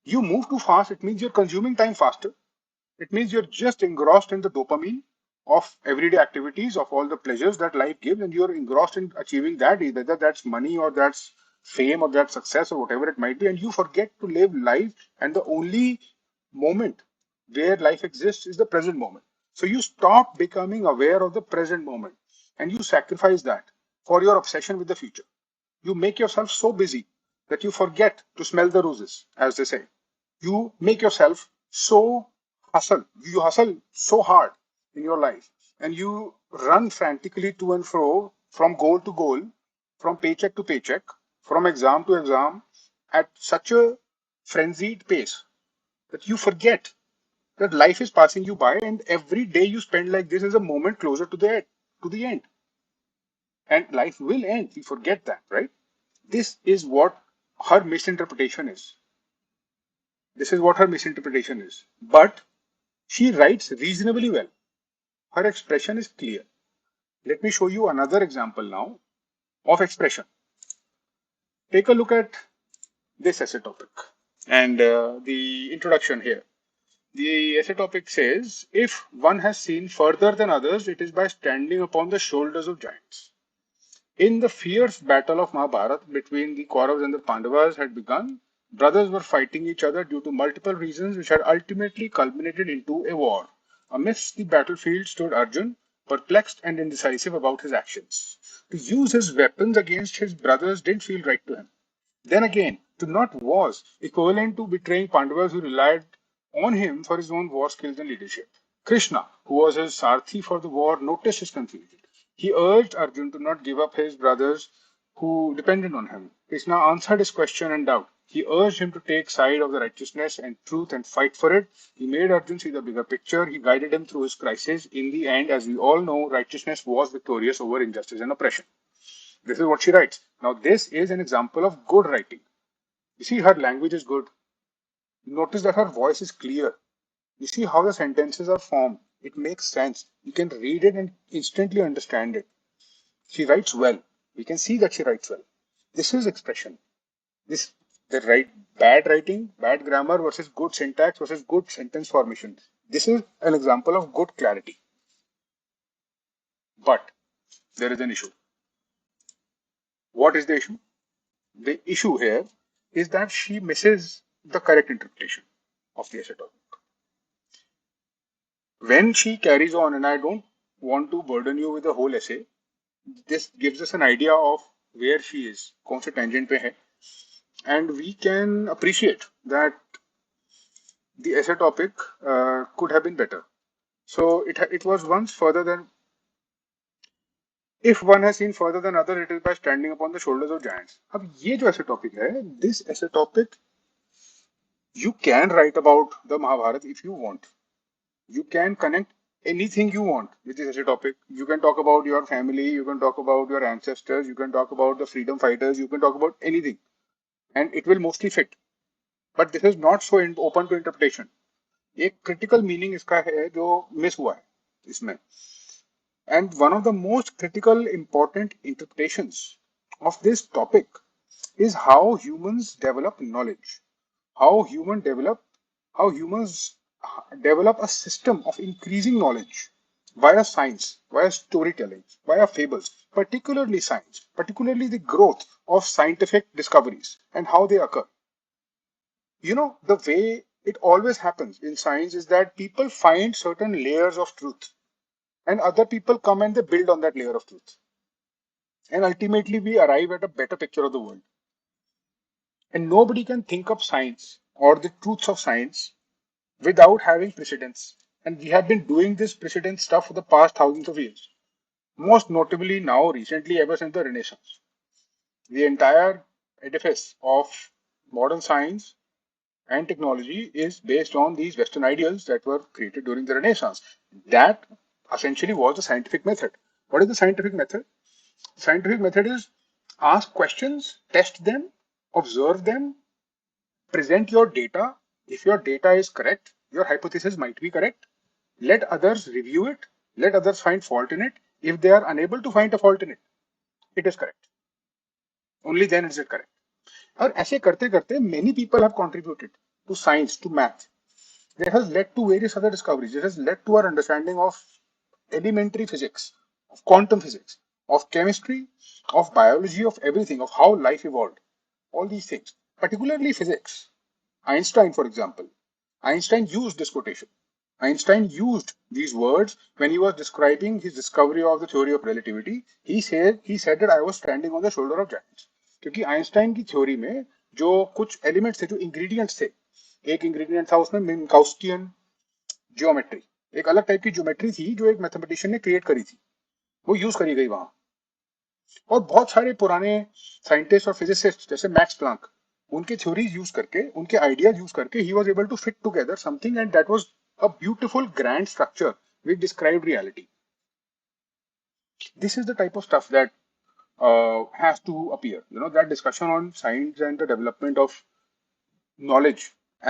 You move too fast, it means you're consuming time faster. It means you're just engrossed in the dopamine of everyday activities, of all the pleasures that life gives, and you're engrossed in achieving that, either that's money or that's fame or that's success or whatever it might be, and you forget to live life, and the only moment where life exists is the present moment. So you stop becoming aware of the present moment and you sacrifice that for your obsession with the future. You make yourself so busy that you forget to smell the roses, as they say. You make yourself so you hustle so hard in your life and you run frantically to and fro from goal to goal, from paycheck to paycheck, from exam to exam at such a frenzied pace that you forget that life is passing you by and every day you spend like this is a moment closer to the end. And life will end. We forget that, right? This is what her misinterpretation is. This is what her misinterpretation is. But she writes reasonably well. Her expression is clear. Let me show you another example now of expression. Take a look at this essay topic and the introduction here. The essay topic says, if one has seen further than others, it is by standing upon the shoulders of giants. In the fierce battle of Mahabharata between the Kauravas and the Pandavas had begun, brothers were fighting each other due to multiple reasons which had ultimately culminated into a war. Amidst the battlefield stood Arjun, perplexed and indecisive about his actions. To use his weapons against his brothers didn't feel right to him. Then again, to not was equivalent to betraying Pandavas who relied on him for his own war skills and leadership. Krishna, who was his Sarthi for the war, noticed his confusion. He urged Arjun to not give up his brothers who depended on him. Krishna answered his question and doubt. He urged him to take side of the righteousness and truth and fight for it. He made Arjun see the bigger picture. He guided him through his crisis. In the end, as we all know, righteousness was victorious over injustice and oppression. This is what she writes. Now, this is an example of good writing. You see, her language is good. Notice that her voice is clear. You see how the sentences are formed. It makes sense. You can read it and instantly understand it. She writes well. We can see that she writes well. This is expression. This the right bad writing, bad grammar versus good syntax versus good sentence formation. This is an example of good clarity. But there is an issue. What is the issue? The issue here is that she misses the correct interpretation of the essay topic. When she carries on, and I don't want to burden you with the whole essay, this gives us an idea of where she is, कौन से tangent पे है, and we can appreciate that the essay topic could have been better. So it was once further than, if one has seen further than other, it is by standing upon the shoulders of giants. अब ये जो essay topic है, this essay topic, you can write about the Mahabharata if you want. You can connect anything you want with this essay topic. You can talk about your family, you can talk about your ancestors, you can talk about the freedom fighters, you can talk about anything, and it will mostly fit. But this is not so open to interpretation. एक critical meaning इसका है जो miss हुआ है इसमें. And one of the most critical important interpretations of this topic is how humans develop knowledge, how humans develop a system of increasing knowledge via science, via storytelling, via fables, particularly science, particularly the growth of scientific discoveries and how they occur. You know, the way it always happens in science is that people find certain layers of truth and other people come and they build on that layer of truth. And ultimately we arrive at a better picture of the world. And nobody can think of science or the truths of science without having precedents. And we have been doing this precedent stuff for the past thousands of years. Most notably now, recently, ever since the Renaissance. The entire edifice of modern science and technology is based on these Western ideals that were created during the Renaissance. That essentially was the scientific method. What is the scientific method? The scientific method is ask questions, test them, observe them, present your data. If your data is correct, your hypothesis might be correct. Let others review it. Let others find fault in it. If they are unable to find a fault in it, it is correct. Only then is it correct. और ऐसे करते करते many people have contributed to science, to math. That has led to various other discoveries. It has led to our understanding of elementary physics, of quantum physics, of chemistry, of biology, of everything, of how life evolved. All these things, particularly physics. Einstein, for example, Einstein used this quotation. Einstein used these words when he was describing his discovery of the theory of relativity. He said that I was standing on the shoulder of giants. क्योंकि Einstein की theory में जो कुछ elements थे, जो ingredients थे, एक ingredient था उसमें मिन्काउस्कियन ज्योमेट्री, एक अलग टाइप की ज्योमेट्री थी जो एक मैथमेटिशियन ने क्रिएट करी थी, वो यूज करी गई वहां. और बहुत सारे पुराने साइंटिस्ट और फिजिसिस्ट जैसे मैक्स प्लांक, उनके थ्योरीज यूज करके, उनके आइडियाज यूज करके ही was able to fit together something, and that was a beautiful grand structure which described reality. This is the type of stuff that has to appear. You know, that discussion on science and the development of knowledge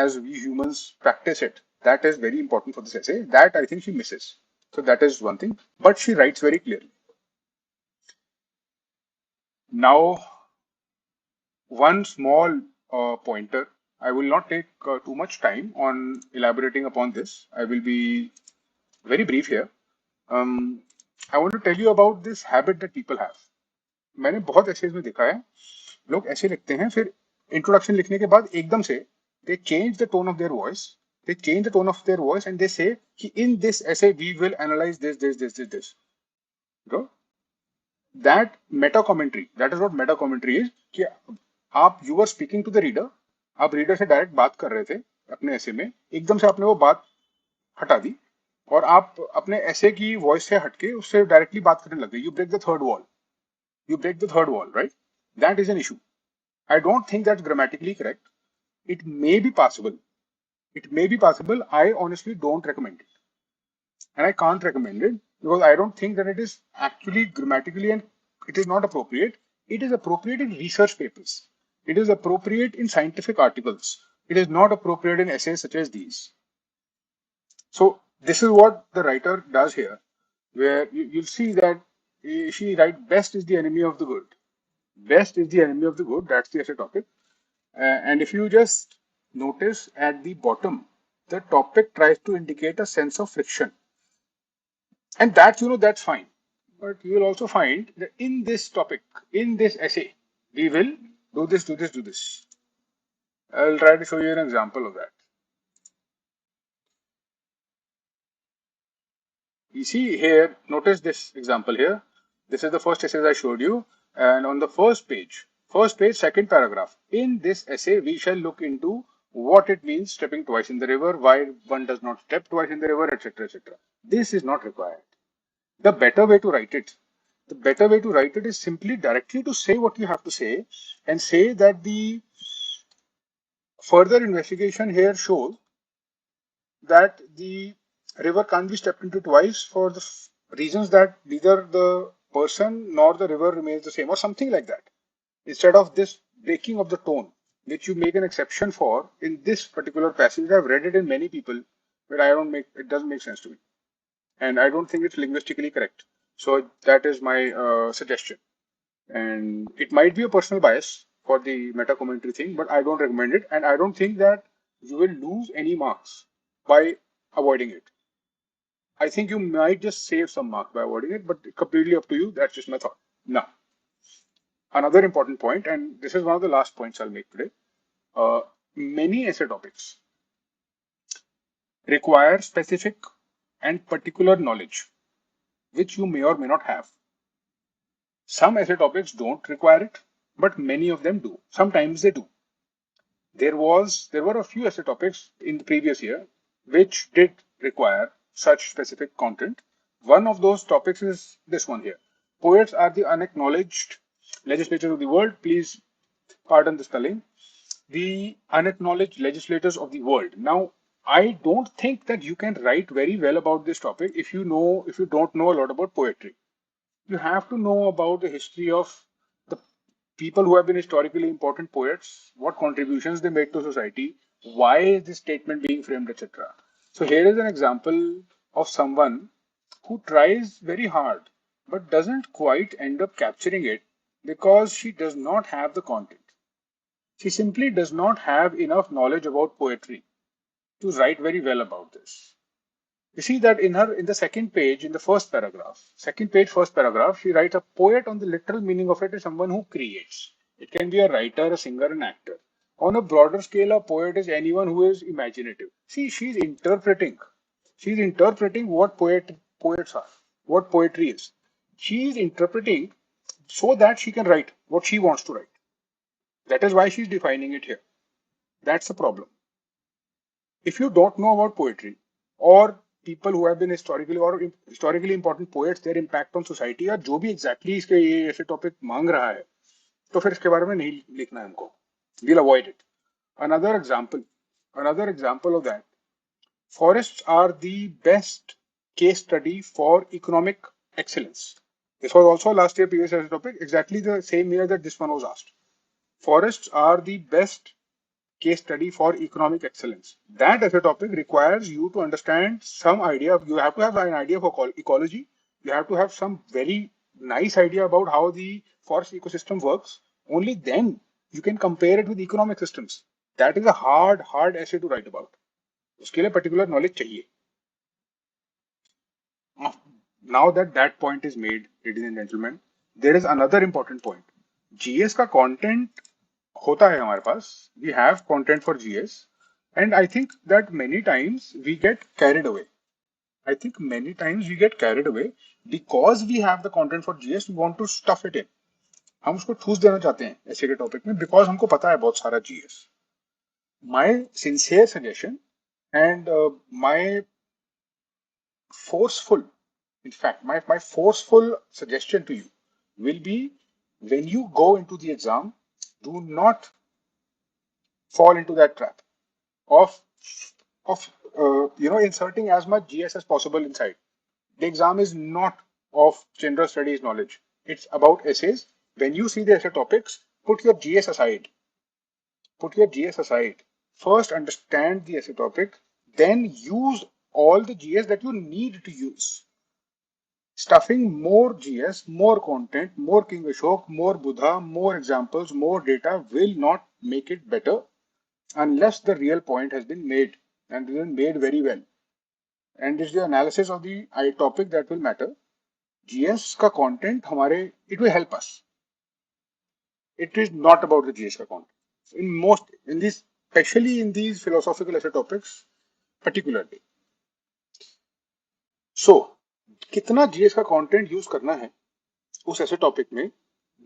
as we humans practice it, that is very important for this essay. That I think she misses. So that is one thing. But she writes very clearly. Now, one small pointer. I will not take too much time on elaborating upon this. I will be very brief here. I want to tell you about this habit that people have. मैंने बहुत essays में देखा है, लोग ऐसे लिखते हैं, फिर इंट्रोडक्शन लिखने के बाद एकदम से they change the tone of their voice. They change the tone of their voice and they say कि in this essay we will analyze this. You know? That meta commentary, that is what meta commentary is. कि आप you are speaking to the reader, आप reader से direct बात कर रहे थे अपने ऐसे में, एकदम से आपने वो बात हटा दी और आप अपने ऐसे की वॉइस से हटके उससे डायरेक्टली बात करने लग गए. You break the third wall. You break the third wall, right? That is an issue. I don't think that's grammatically correct. It may be possible. It may be possible. I honestly don't recommend it. And I can't recommend it because I don't think that it is actually grammatically and it is not appropriate. It is appropriate in research papers. It is appropriate in scientific articles. It is not appropriate in essays such as these. So this is what the writer does here, where you'll see that she writes best is the enemy of the good. Best is the enemy of the good. That's the essay topic. And if you just notice at the bottom, the topic tries to indicate a sense of friction. And that, that's fine. But you will also find that in this topic, in this essay, we will do this, do this, do this. I'll try to show you an example of that. You see here, notice this example here. This is the first essay I showed you. And on the first page, second paragraph. In this essay, we shall look into what it means stepping twice in the river, why one does not step twice in the river, etc., etc. This is not required. The better way to write it, is simply directly to say what you have to say and say that the further investigation here shows that the river can't be stepped into twice for the reasons that neither the person nor the river remains the same or something like that. Instead of this breaking of the tone, which you make an exception for in this particular passage, I've read it in many people, but it doesn't make sense to me. And I don't think it's linguistically correct. So that is my suggestion. And it might be a personal bias for the meta commentary thing, but I don't recommend it. And I don't think that you will lose any marks by avoiding it. I think you might just save some marks by avoiding it, but completely up to you. That's just my thought. Now, another important point, and this is one of the last points I'll make today. Many essay topics require specific and particular knowledge, which you may or may not have. Some essay topics don't require it, but many of them do. Sometimes they do. There were a few essay topics in the previous year which did require such specific content. One of those topics is this one here. Poets are the unacknowledged legislators of the world. Please pardon the spelling. The unacknowledged legislators of the world. Now, I don't think that you can write very well about this topic if you don't know a lot about poetry. You have to know about the history of the people who have been historically important poets, what contributions they made to society, why is this statement being framed, etc. So here is an example of someone who tries very hard but doesn't quite end up capturing it because she does not have the content. She simply does not have enough knowledge about poetry to write very well about this. You see that in the second page, in the first paragraph, first paragraph, she writes a poet. On the literal meaning of it is someone who creates. It can be a writer, a singer, an actor. On a broader scale, a poet is anyone who is imaginative. See, she's interpreting. She's interpreting what poets are, what poetry is. She's interpreting so that she can write what she wants to write. That is why she's defining it here. That's the problem. If you don't know about poetry or people who have been historically important poets, their impact on society, or जो भी exactly इसके ये ऐसे topic मांग रहा है, तो फिर इसके बारे में नहीं लिखना है हमको. We'll avoid it. Another example of that. Forests are the best case study for economic excellence. This was also last year previous essay topic, exactly the same year that this one was asked. Forests are the best case study for economic excellence. That as a topic requires you to understand some idea. You have to have an idea for ecology. You have to have some very nice idea about how the forest ecosystem works. Only then you can compare it with economic systems. That is a hard essay to write about. उसके लिए particular knowledge चाहिए. Now that point is made, ladies and gentlemen, there is another important point. GS का content होता है हमारे पास. We have content for GS, and I think that many times we get carried away. Because we have the content for GS, we want to stuff it in. हम उसको ठूस देना चाहते हैं ऐसे के टॉपिक में, बिकॉज हमको पता है बहुत सारा GS. My sincere suggestion and my forceful, in fact, my forceful suggestion to you will be, when you go into the exam, do not fall into that trap of inserting as much GS as possible inside. The exam is not of general studies knowledge. It's about essays. When you see the essay topics, put your GS aside. Put your GS aside. First, understand the essay topic, then use all the GS that you need to use. Stuffing more GS, more content, more King Ashok, more Buddha, more examples, more data will not make it better unless the real point has been made and been made very well. And it's the analysis of the topic that will matter. GS का content हमारे, it will help us. It is not about the GS का content. In these, especially in these philosophical essay topics, particularly. So, कितना GS का content use करना है उस ऐसे topic में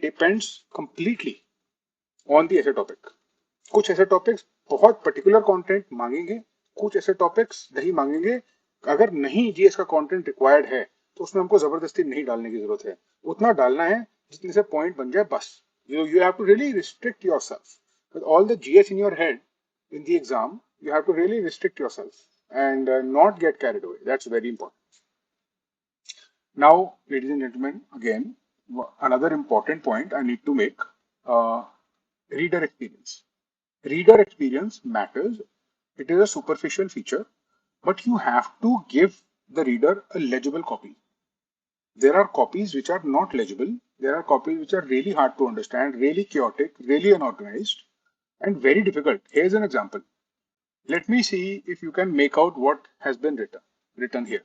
डिपेंड्स कंप्लीटली ऑन द ऐसे टॉपिक. कुछ ऐसे टॉपिक्स बहुत पर्टिकुलर कंटेंट मांगेंगे, कुछ ऐसे टॉपिक्स नहीं मांगेंगे. अगर नहीं जीएस का कंटेंट रिक्वायर्ड है तो उसमें हमको जबरदस्ती नहीं डालने की जरूरत है. उतना डालना है जितने से पॉइंट बन जाए बस. You have to really restrict yourself with all the GS in your head in the exam. You have to really restrict yourself and not get carried away. That's very important. Now, ladies and gentlemen, again, another important point I need to make, reader experience. Reader experience matters. It is a superficial feature, but you have to give the reader a legible copy. There are copies which are not legible. There are copies which are really hard to understand, really chaotic, really unorganized, and very difficult. Here's an example. Let me see if you can make out what has been written here.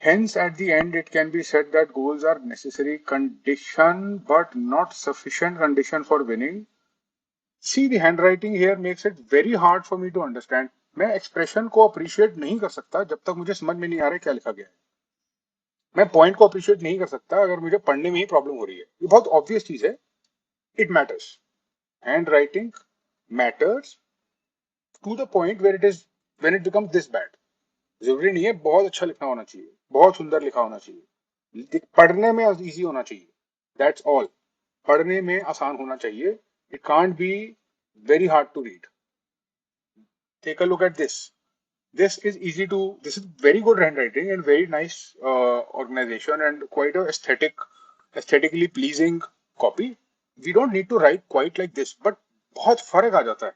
Hence, at the end, it can be said that goals are necessary condition, but not sufficient condition for winning. See, the handwriting here makes it very hard for me to understand. मैं expression को appreciate नहीं कर सकता जब तक मुझे समझ में नहीं आ रहा क्या लिखा गया है. मैं point को appreciate नहीं कर सकता अगर मुझे पढ़ने में ही problem हो रही है. ये बहुत obvious चीज है. It matters. Handwriting matters to the point where when it becomes this bad. जरूरी नहीं है बहुत अच्छा लिखना होना चाहिए, बहुत सुंदर लिखा होना चाहिए, पढ़ने में इजी होना चाहिए. That's all. पढ़ने में आसान होना चाहिए. It can't be very hard to read. Take a look at this. This is very good handwriting and very nice organization and quite a aesthetically pleasing copy. We don't need to write quite like this, but बहुत फर्क आ जाता है.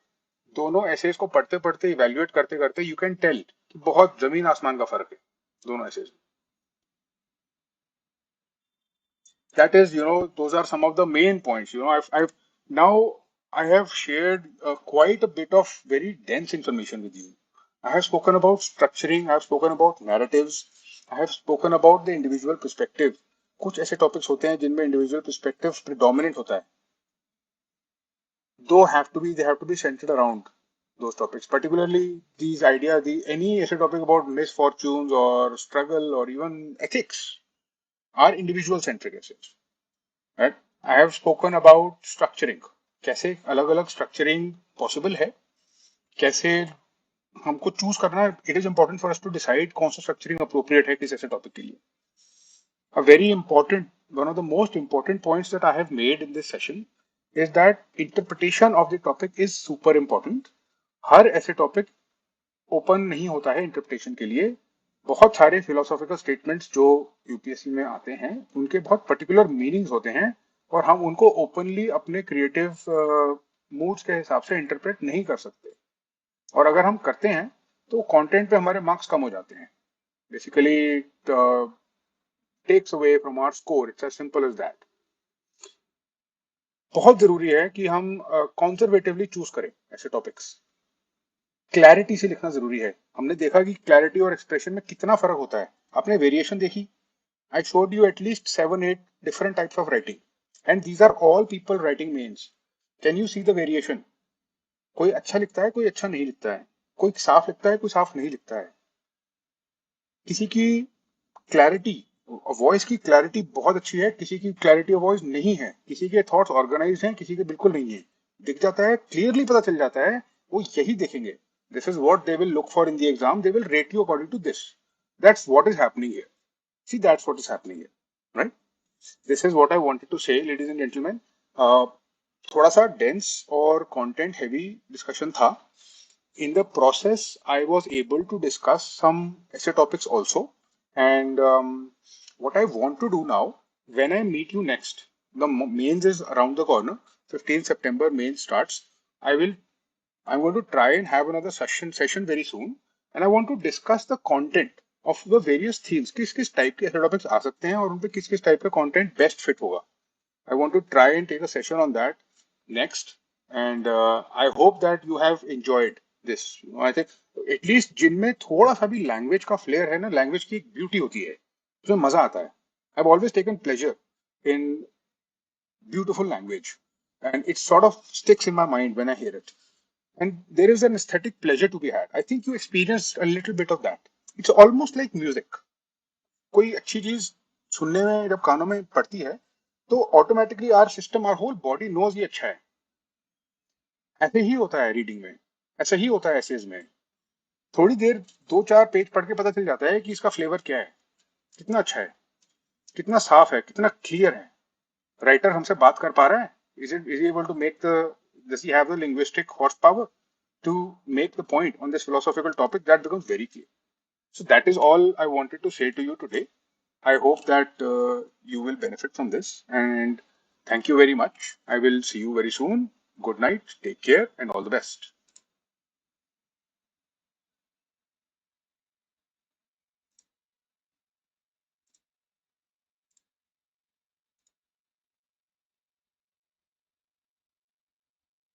दोनों essays को पढ़ते पढ़ते evaluate करते करते यू कैन टेल कि बहुत जमीन आसमान का फर्क है दोनों एसेज में. That is, those are some of the main points. I have shared quite a bit of very dense information with you. I have spoken about structuring. I have spoken about narratives. I have spoken about the individual perspective. कुछ ऐसे topics होते हैं जिनमें individual perspective predominant होता है. They have to be centered around those topics. Particularly these ideas, any essay topic about misfortunes or struggle or even ethics are individual centric essays. Right? I have spoken about structuring. कैसे अलग अलग structuring possible है, कैसे हमको choose करना है. It is important for us to decide कौन सा structuring appropriate है किस ऐसे टॉपिक के लिए. A very important, one of the most important points that I have made in this session is that interpretation of the topic is super important. हर ऐसे topic open नहीं होता है इंटरप्रिटेशन के लिए. बहुत सारे फिलोसॉफिकल स्टेटमेंट्स जो यूपीएससी में आते हैं उनके बहुत पर्टिकुलर मीनिंग्स होते हैं और हम उनको ओपनली अपने क्रिएटिव मूड्स के हिसाब से इंटरप्रेट नहीं कर सकते. और अगर हम करते हैं तो कंटेंट पे हमारे मार्क्स कम हो जाते हैं. Basically takes away from our score. It's as simple as that. बहुत जरूरी है कि हम कंजर्वेटिवली चूज करें ऐसे टॉपिक्स. क्लैरिटी से लिखना जरूरी है. हमने देखा कि क्लैरिटी और एक्सप्रेशन में कितना फर्क होता है. आपने वेरिएशन देखी. I showed you at least 7-8 different types of writing and these are all people writing mains. Can you see the variation? कोई अच्छा लिखता है, कोई अच्छा नहीं लिखता है, कोई साफ लिखता है, कोई साफ नहीं लिखता है. किसी की क्लैरिटी वॉइस की क्लैरिटी बहुत अच्छी है, किसी की क्लैरिटी ऑफ वॉइस नहीं है, किसी के थॉट्स ऑर्गेनाइज हैं, किसी के बिल्कुल नहीं है। दिख जाता है, क्लियरली पता चल जाता है, वो यही देखेंगे। This is what they will look for in the exam, they will rate you according to this. That's what is happening here. See that's what is happening here, right? This is what I wanted to say, ladies and gentleman. थोड़ा सा dense और content heavy discussion था. In the process, I was able to discuss some essay topics also. And what I want to do now, when I meet you next, the mains is around the corner. 15th September main starts. I will. I'm going to try and have another session very soon, and I want to discuss the content of the various themes. किस किस type के essay topics आ सकते हैं और उन पे किस किस टाइप का content best fit होगा. I want to try and take a session on that next, and I hope that you have enjoyed this. I think at least जिनमें थोड़ा सा भी language का flair है ना, language की एक beauty होती है, उसमें मजा आता है. I've always taken pleasure in beautiful language, and it sort of sticks in my mind when I hear it. And there is an aesthetic pleasure to be had. I think you experienced a little bit of that. It's almost like music. कोई अच्छी चीज सुनने में जब कानों में पड़ती है तो automatically our system, our whole body knows ये अच्छा है. ऐसे ही होता है रीडिंग में, ऐसा ही होता है एसेज में. थोड़ी देर दो चार पेज पढ़ के पता चल जाता है कि इसका फ्लेवर क्या है, कितना अच्छा है, कितना साफ है, कितना क्लियर है. राइटर हमसे बात कर पा रहा है. Is able to make the, does he have the linguistic horsepower to make the point on this philosophical topic? That becomes very clear. So that is all I wanted to say to you today. I hope that you will benefit from this, and thank you very much. I will see you very soon. Good night, take care, and all the best.